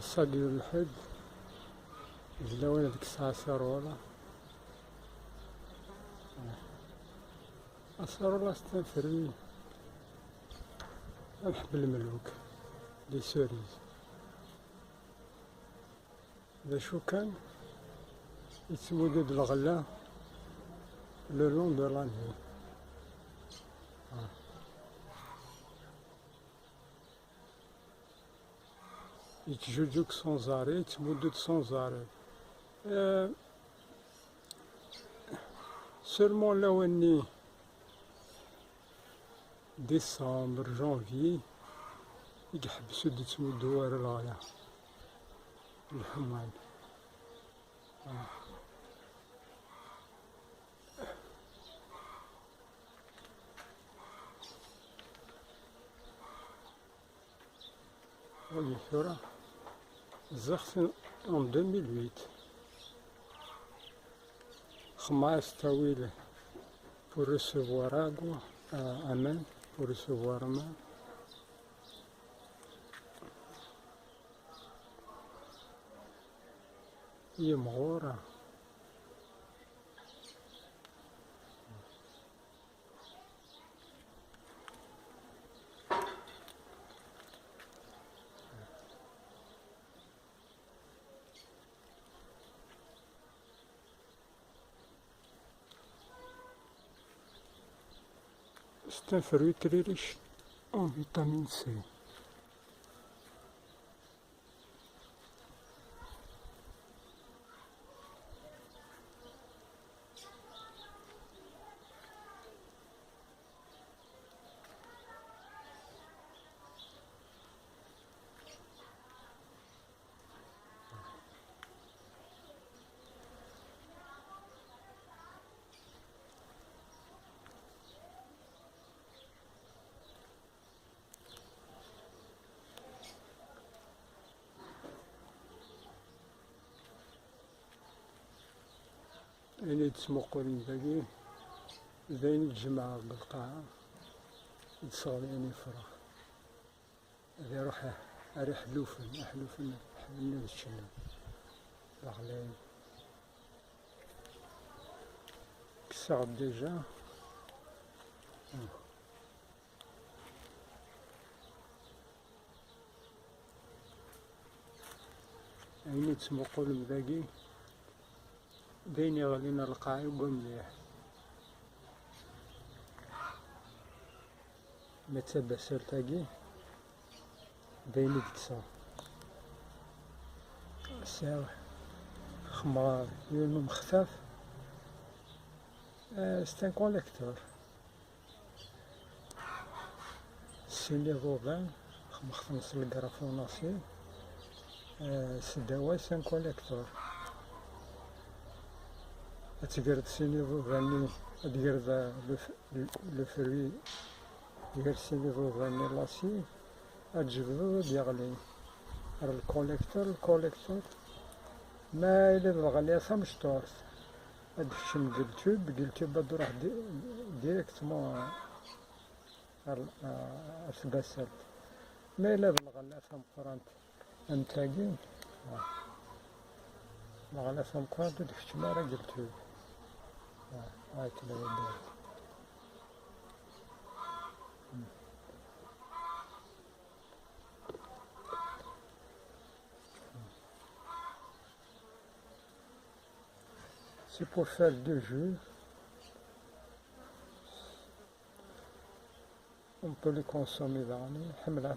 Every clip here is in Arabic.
الصاقي الحد زلاوين هذيك الساعة سارولا. السارولا ستنفري نحب الملوك لي سوريز. إذا شو كان يتمدد الغلا لو لون دو لاني. يتجوجوك سون زاري، يتمدد سون زاري. سولمون لو اني ديسمبر جانفي يحبسو يتمدو ورا الغلا الحمان. وي ثورة زغت en 2008 خماس طويلة pour recevoir agua à main, pour recevoir main. هي مغورة. C'est un fruit très riche en vitamine C. أين يتسمقون باقي زين الجماعة بالقاعة يتصغلين يفرح. هذا يروح حلوفن حلوفن حلوفن الشنو الغلاين كساغ ديجا. أين يتسمقون باقي بين يغلينا القاع يبقى مليح. متبع سرتاقي بين يكسا ساوح خمار يوم مخفف. ستان كوليكتور سيني فوغان خمس الكرافوناسي سداوي سان كوليكتور. تقرد سيني فوغاني تقرد لو فروي يقرد سيني فوغاني لاسي أتجبدو ديغلي الكوليكتور ما إلا الغالية مشطورت أدفشم قلتوب بادو راح ديريكتمون أثباسات. ما إلا الغالية مقرانت أنتاقي الغالية مقرانت أدفشم راه قلتوب هاي كلا يدير. C'est pour faire deux jus. On peut les consommer dans l'année. حملة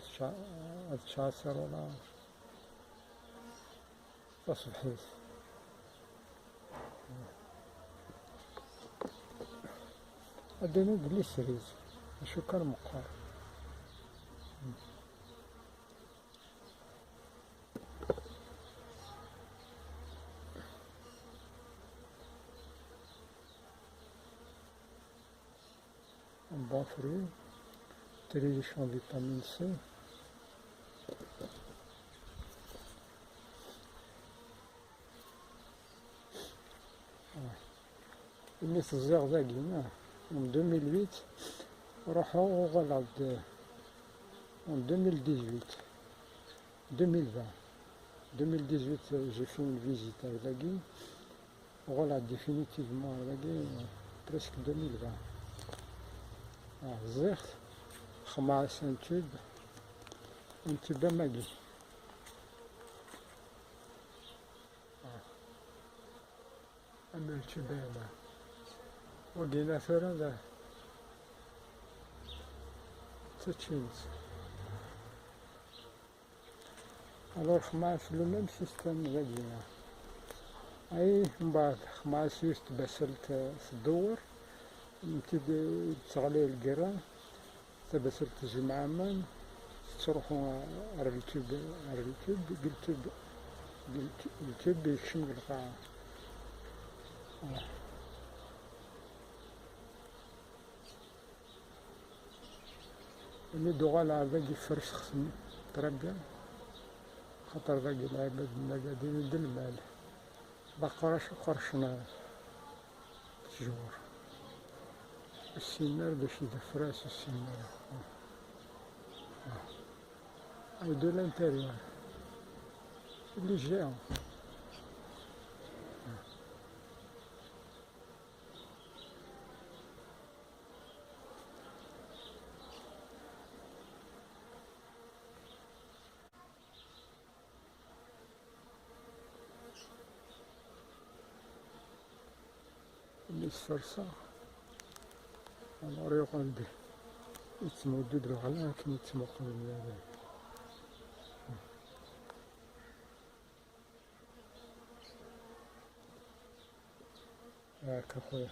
الشاسر ولا تصبحيت. أديني جليسريز سكر مقار. Un bon fruit, très riche en vitamine C. اللي في الزغزاقي en 2008 راحوا غلط en 2018 2020 2018, j'ai fait une visite à Lagui. Voilà, définitivement à Lagui, presque 2020. زرت خماس انتوب ماجي اما التبانة وقينا فرندا تتشينز alors خماس لو ميم سيستم لقينا اي من بعد خماس يوست بسلت تدور نبتدي تغلي القرا تبسلت تجمع من تروحوا على اليوتيوب يكشم القاعة اللي دوغال باقي فرش خصني تربيا خاطر باقي العباد قاعدين يد المال باقي قرشنا تجور السينار باش يدفر راس السينار أو دو لانتيريور اللي جاو اللي سفرسا أنا ريق عندي يتمودد الغلا كي يتموقن هذا هاك اخويا